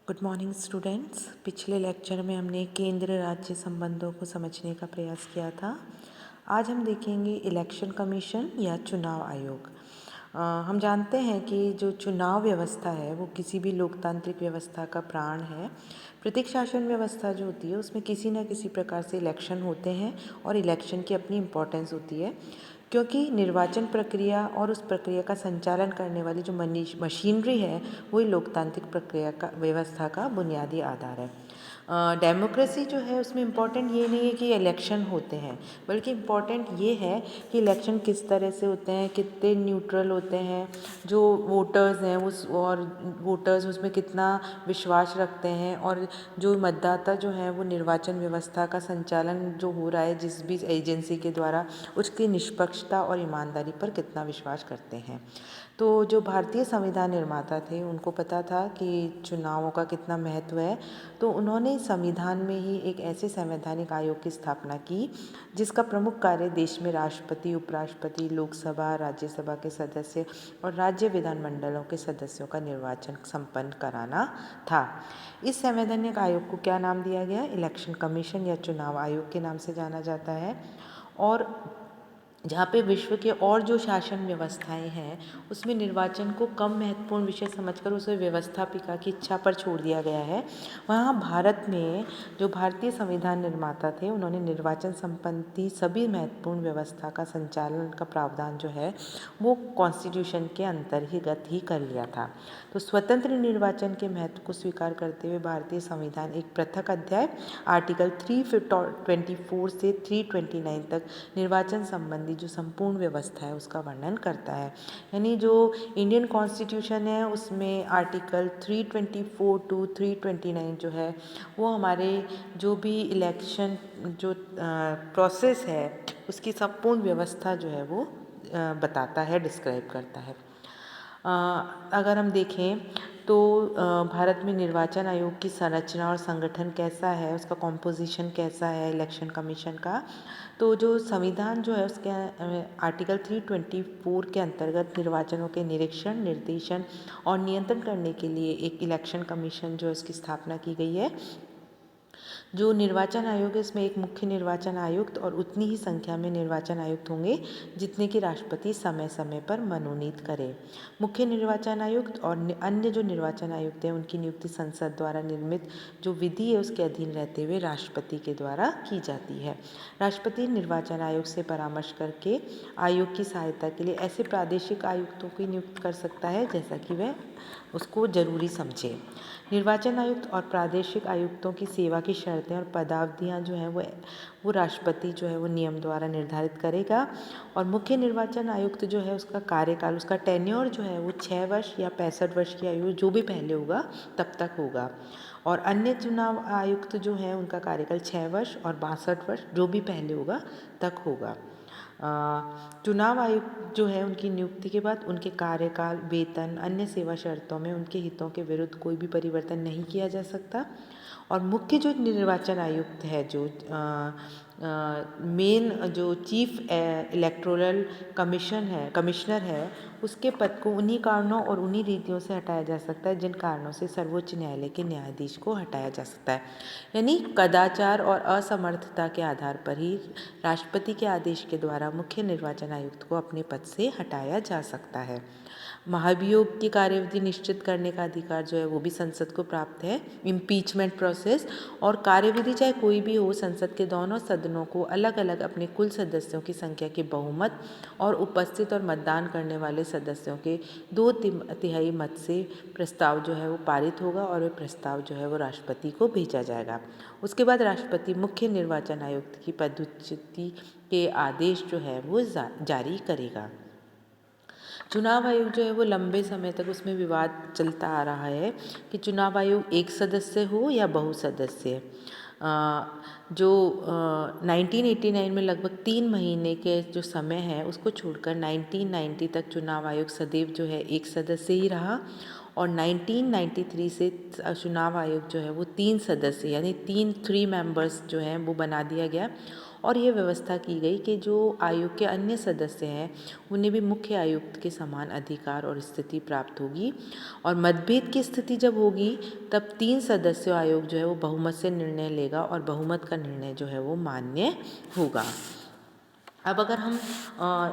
Good morning students. पिछले lecture में हमने केंद्र राज्य संबंधों को समझने का प्रयास किया था। आज हम देखेंगे इलेक्शन कमीशन या चुनाव आयोग। हम जानते हैं कि जो चुनाव व्यवस्था है वो किसी भी लोकतांत्रिक व्यवस्था का प्राण है। प्रत्येक शासन व्यवस्था जो होती है उसमें किसी न किसी प्रकार से इलेक्शन होते हैं और इलेक्शन की अपनी इम्पोर्टेंस होती है, क्योंकि निर्वाचन प्रक्रिया और उस प्रक्रिया का संचालन करने वाली जो मशीनरी है वही लोकतांत्रिक प्रक्रिया का व्यवस्था का बुनियादी आधार है। डेमोक्रेसी जो है उसमें इम्पॉर्टेंट ये नहीं है कि इलेक्शन होते हैं, बल्कि इम्पॉर्टेंट ये है कि इलेक्शन किस तरह से होते हैं, कितने न्यूट्रल होते हैं, जो वोटर्स हैं और वोटर्स उसमें कितना विश्वास रखते हैं, और जो मतदाता जो हैं वो निर्वाचन व्यवस्था का संचालन जो हो रहा है जिस भी एजेंसी के द्वारा, उसकी निष्पक्षता और ईमानदारी पर कितना विश्वास करते हैं। तो जो भारतीय संविधान निर्माता थे उनको पता था कि चुनावों का कितना महत्व है, तो उन्होंने संविधान में ही एक ऐसे संवैधानिक आयोग की स्थापना की जिसका प्रमुख कार्य देश में राष्ट्रपति, उपराष्ट्रपति, लोकसभा, राज्यसभा के सदस्य और राज्य विधानमंडलों के सदस्यों का निर्वाचन संपन्न कराना था। इस संवैधानिक आयोग को क्या नाम दिया गया? इलेक्शन कमीशन या चुनाव आयोग के नाम से जाना जाता है। और जहाँ पे विश्व के और जो शासन व्यवस्थाएं हैं उसमें निर्वाचन को कम महत्वपूर्ण विषय समझकर उसे व्यवस्थापिका की इच्छा पर छोड़ दिया गया है, वहाँ भारत में जो भारतीय संविधान निर्माता थे उन्होंने निर्वाचन संबंधी सभी महत्वपूर्ण व्यवस्था का संचालन का प्रावधान जो है वो कॉन्स्टिट्यूशन के अंतर्गत ही कर लिया था। तो स्वतंत्र निर्वाचन के महत्व को स्वीकार करते हुए भारतीय संविधान एक पृथक अध्याय आर्टिकल 324 से 329 तक निर्वाचन संबंधी जो संपूर्ण व्यवस्था है उसका वर्णन करता है। यानी जो इंडियन कॉन्स्टिट्यूशन है उसमें आर्टिकल 324 टू 329 जो है वो हमारे जो भी इलेक्शन जो प्रोसेस है उसकी संपूर्ण व्यवस्था जो है वो बताता है, डिस्क्राइब करता है। अगर हम देखें तो भारत में निर्वाचन आयोग की संरचना और संगठन कैसा है, उसका कॉम्पोजिशन कैसा है इलेक्शन कमीशन का, तो जो संविधान जो है उसके आर्टिकल 324 के अंतर्गत निर्वाचनों के निरीक्षण, निर्देशन और नियंत्रण करने के लिए एक इलेक्शन कमीशन जो है उसकी स्थापना की गई है। जो निर्वाचन आयोग है इसमें एक मुख्य निर्वाचन आयुक्त और उतनी ही संख्या में निर्वाचन आयुक्त होंगे जितने कि राष्ट्रपति समय समय पर मनोनीत करे। मुख्य निर्वाचन आयुक्त और अन्य जो निर्वाचन आयुक्त हैं उनकी नियुक्ति संसद द्वारा निर्मित जो विधि है उसके अधीन रहते हुए राष्ट्रपति के द्वारा की जाती है। राष्ट्रपति निर्वाचन आयोग से परामर्श करके आयोग की सहायता के लिए ऐसे प्रादेशिक आयुक्तों को नियुक्त कर सकता है जैसा कि वह उसको जरूरी समझे। निर्वाचन आयुक्त और प्रादेशिक आयुक्तों की सेवा की शर्तें और पदावधियाँ जो हैं वो राष्ट्रपति जो है वो नियम द्वारा निर्धारित करेगा। और मुख्य निर्वाचन आयुक्त जो है उसका कार्यकाल, उसका टेन्योर जो है वो 6 वर्ष या 65 वर्ष की आयु जो भी पहले होगा तब तक होगा। और अन्य चुनाव आयुक्त जो हैं उनका कार्यकाल 6 वर्ष और 62 वर्ष जो भी पहले होगा तक होगा। चुनाव आयुक्त जो है उनकी नियुक्ति के बाद उनके कार्यकाल, वेतन, अन्य सेवा शर्तों में उनके हितों के विरुद्ध कोई भी परिवर्तन नहीं किया जा सकता। और मुख्य जो निर्वाचन आयुक्त है जो मेन जो चीफ इलेक्टोरल कमिश्नर है उसके पद को उन्हीं कारणों और उन्हीं रीतियों से हटाया जा सकता है जिन कारणों से सर्वोच्च न्यायालय के न्यायाधीश को हटाया जा सकता है। यानी कदाचार और असमर्थता के आधार पर ही राष्ट्रपति के आदेश के द्वारा मुख्य निर्वाचन आयुक्त को अपने पद से हटाया जा सकता है। महाभियोग की कार्यविधि निश्चित करने का अधिकार जो है वो भी संसद को प्राप्त है। इम्पीचमेंट प्रोसेस और कार्यविधि चाहे कोई भी हो, संसद के दोनों सदनों को अलग अलग अपने कुल सदस्यों की संख्या के बहुमत और उपस्थित और मतदान करने वाले सदस्यों के 2/3 मत से प्रस्ताव जो है वो पारित होगा और वह प्रस्ताव जो है वो राष्ट्रपति को भेजा जाएगा। उसके बाद राष्ट्रपति मुख्य निर्वाचन आयुक्त की पदच्युति के आदेश जो है वो जारी करेगा। चुनाव आयोग जो है वो लंबे समय तक उसमें विवाद चलता आ रहा है कि चुनाव आयोग एक सदस्य हो या बहुसदस्य। जो 1989 में लगभग 3 महीने के जो समय है उसको छोड़कर 1990 तक चुनाव आयोग सदैव जो है एक सदस्य ही रहा। और 1993 से चुनाव आयोग जो है वो 3 सदस्य यानी 3 मेंबर्स जो हैं वो बना दिया गया। और ये व्यवस्था की गई कि जो आयोग के अन्य सदस्य हैं उन्हें भी मुख्य आयुक्त के समान अधिकार और स्थिति प्राप्त होगी। और मतभेद की स्थिति जब होगी तब 3 सदस्यों आयोग जो है वो बहुमत से निर्णय लेगा और बहुमत का निर्णय जो है वो मान्य होगा। अब अगर हम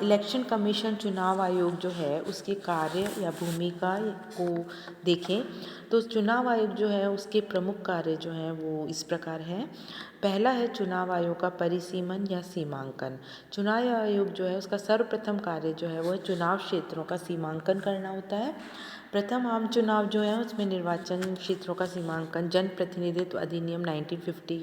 इलेक्शन कमीशन चुनाव आयोग जो है उसके कार्य या भूमिका को देखें तो चुनाव आयोग जो है उसके प्रमुख कार्य जो हैं वो इस प्रकार हैं। पहला है चुनाव आयोग का परिसीमन या सीमांकन। चुनाव आयोग जो है उसका सर्वप्रथम कार्य जो है वो चुनाव क्षेत्रों का सीमांकन करना होता है। प्रथम आम चुनाव जो है उसमें निर्वाचन क्षेत्रों का सीमांकन जनप्रतिनिधित्व अधिनियम 1950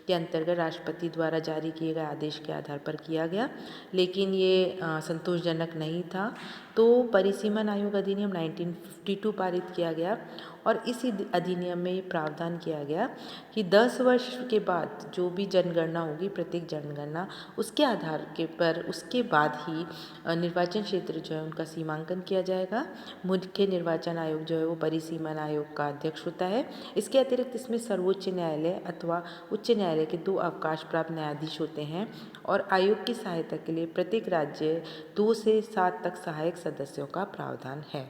के अंतर्गत राष्ट्रपति द्वारा जारी किए गए आदेश के आधार पर किया गया, लेकिन ये संतोषजनक नहीं था, तो परिसीमन आयोग अधिनियम 1952 पारित किया गया और इस अधिनियम में ये प्रावधान किया गया कि 10 वर्ष के बाद जो भी जनगणना होगी, प्रत्येक जनगणना उसके आधार के पर उसके बाद ही निर्वाचन क्षेत्र जो है उनका सीमांकन किया जाएगा। मुख्य निर्वाचन आयोग जो है वो परिसीमन आयोग का अध्यक्ष होता है। इसके अतिरिक्त इसमें सर्वोच्च न्यायालय अथवा उच्च न्यायालय के 2 अवकाश प्राप्त न्यायाधीश होते हैं और आयोग की सहायता के लिए प्रत्येक राज्य 2 से 7 तक सहायक सदस्यों का प्रावधान है।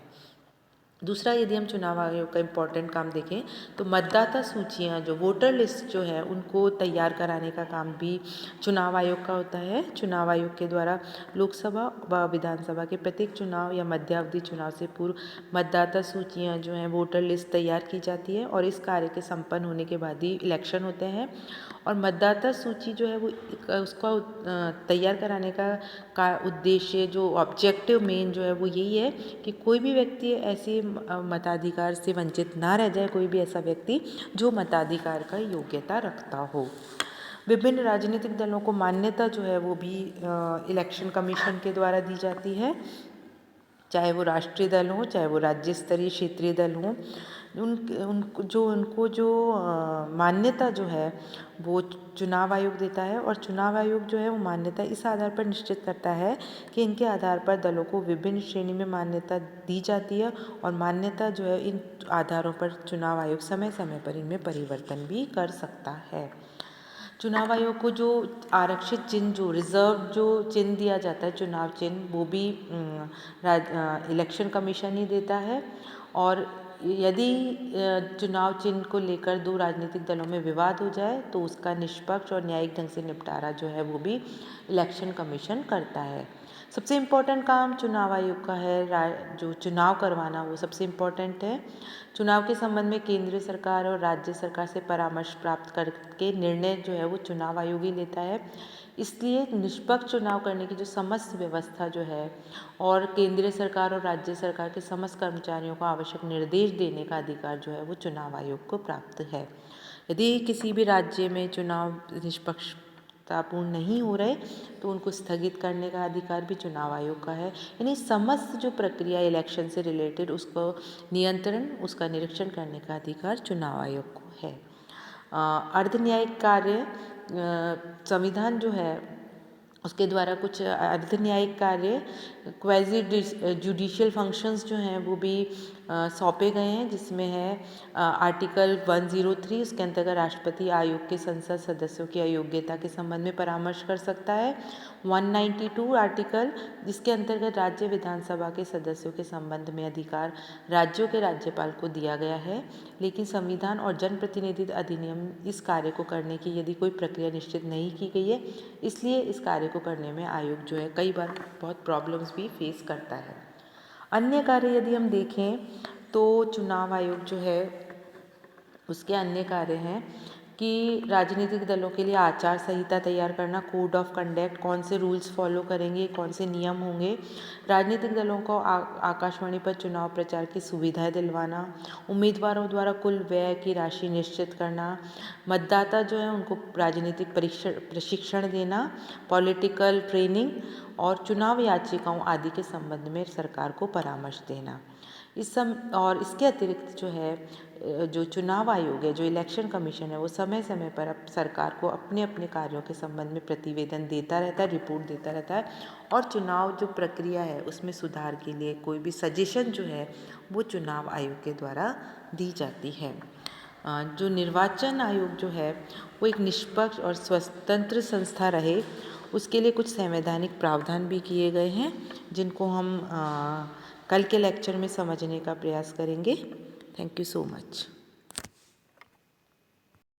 दूसरा, यदि हम चुनाव आयोग का इम्पोर्टेंट काम देखें तो मतदाता सूचियां जो वोटर लिस्ट जो है उनको तैयार कराने का काम भी चुनाव आयोग का होता है। चुनाव आयोग के द्वारा लोकसभा व विधानसभा के प्रत्येक चुनाव या मध्यावधि चुनाव से पूर्व मतदाता सूचियां जो हैं वोटर लिस्ट तैयार की जाती है और इस कार्य के संपन्न होने के बाद ही इलेक्शन होते हैं। और मतदाता सूची जो है वो उसका तैयार कराने का उद्देश्य जो ऑब्जेक्टिव मेन जो है वो यही है कि कोई भी व्यक्ति ऐसे मताधिकार से वंचित ना रह जाए, कोई भी ऐसा व्यक्ति जो मताधिकार का योग्यता रखता हो। विभिन्न राजनीतिक दलों को मान्यता जो है वो भी इलेक्शन कमीशन के द्वारा दी जाती है, चाहे वो राष्ट्रीय दल हो, चाहे वो राज्य स्तरीय क्षेत्रीय दल हो। उनको जो मान्यता जो है वो चुनाव आयोग देता है और चुनाव आयोग जो है वो मान्यता इस आधार पर निश्चित करता है कि इनके आधार पर दलों को विभिन्न श्रेणी में मान्यता दी जाती है और मान्यता जो है इन आधारों पर चुनाव आयोग समय समय पर इनमें परिवर्तन भी कर सकता है। चुनाव आयोग को जो आरक्षित चिन्ह जो रिजर्व जो चिन्ह दिया जाता है चुनाव चिन्ह वो भी इलेक्शन कमीशन ही देता है। और यदि चुनाव चिन्ह को लेकर 2 राजनीतिक दलों में विवाद हो जाए तो उसका निष्पक्ष और न्यायिक ढंग से निपटारा जो है वो भी इलेक्शन कमीशन करता है। सबसे इम्पोर्टेंट काम चुनाव आयोग का है जो चुनाव करवाना वो सबसे इम्पोर्टेंट है। चुनाव के संबंध में केंद्र सरकार और राज्य सरकार से परामर्श प्राप्त करके निर्णय जो है वो चुनाव आयोग ही लेता है। इसलिए निष्पक्ष चुनाव करने की जो समस्त व्यवस्था जो है और केंद्रीय सरकार और राज्य सरकार के समस्त कर्मचारियों को आवश्यक निर्देश देने का अधिकार जो है वो चुनाव आयोग को प्राप्त है। यदि किसी भी राज्य में चुनाव निष्पक्षतापूर्ण नहीं हो रहे तो उनको स्थगित करने का अधिकार भी चुनाव आयोग का है। यानी समस्त जो प्रक्रिया इलेक्शन से रिलेटेड उसको नियंत्रण उसका निरीक्षण करने का अधिकार चुनाव आयोग को है। अर्ध न्यायिक कार्य संविधान जो है उसके द्वारा कुछ अर्ध न्यायिक कार्य क्वाजी जुडिशियल फंक्शंस जो हैं वो भी सौंपे गए हैं, जिसमें है आर्टिकल 103 उसके अंतर्गत राष्ट्रपति आयोग के संसद सदस्यों की अयोग्यता के संबंध में परामर्श कर सकता है। 192 आर्टिकल जिसके अंतर्गत राज्य विधानसभा के सदस्यों के संबंध में अधिकार राज्यों के राज्यपाल को दिया गया है, लेकिन संविधान और जनप्रतिनिधित्व अधिनियम इस कार्य को करने की यदि कोई प्रक्रिया निश्चित नहीं की गई है, इसलिए इस कार्य को करने में आयोग जो है कई बार बहुत प्रॉब्लम्स भी फेस करता है। अन्य कार्य यदि हम देखें तो चुनाव आयोग जो है उसके अन्य कार्य हैं कि राजनीतिक दलों के लिए आचार संहिता तैयार करना, कोड ऑफ कंडक्ट, कौन से रूल्स फॉलो करेंगे, कौन से नियम होंगे, राजनीतिक दलों को आकाशवाणी पर चुनाव प्रचार की सुविधाएं दिलवाना, उम्मीदवारों द्वारा कुल व्यय की राशि निश्चित करना, मतदाता जो है उनको राजनीतिक प्रशिक्षण देना, पॉलिटिकल ट्रेनिंग और चुनाव याचिकाओं आदि के संबंध में सरकार को परामर्श देना। और इसके अतिरिक्त जो है जो चुनाव आयोग है, जो इलेक्शन कमीशन है, वो समय समय पर सरकार को अपने अपने कार्यों के संबंध में प्रतिवेदन देता रहता है, रिपोर्ट देता रहता है और चुनाव जो प्रक्रिया है उसमें सुधार के लिए कोई भी सजेशन जो है वो चुनाव आयोग के द्वारा दी जाती है। जो निर्वाचन आयोग जो है वो एक निष्पक्ष और स्वतंत्र संस्था रहे, उसके लिए कुछ संवैधानिक प्रावधान भी किए गए हैं, जिनको हम कल के लेक्चर में समझने का प्रयास करेंगे। Thank you so much.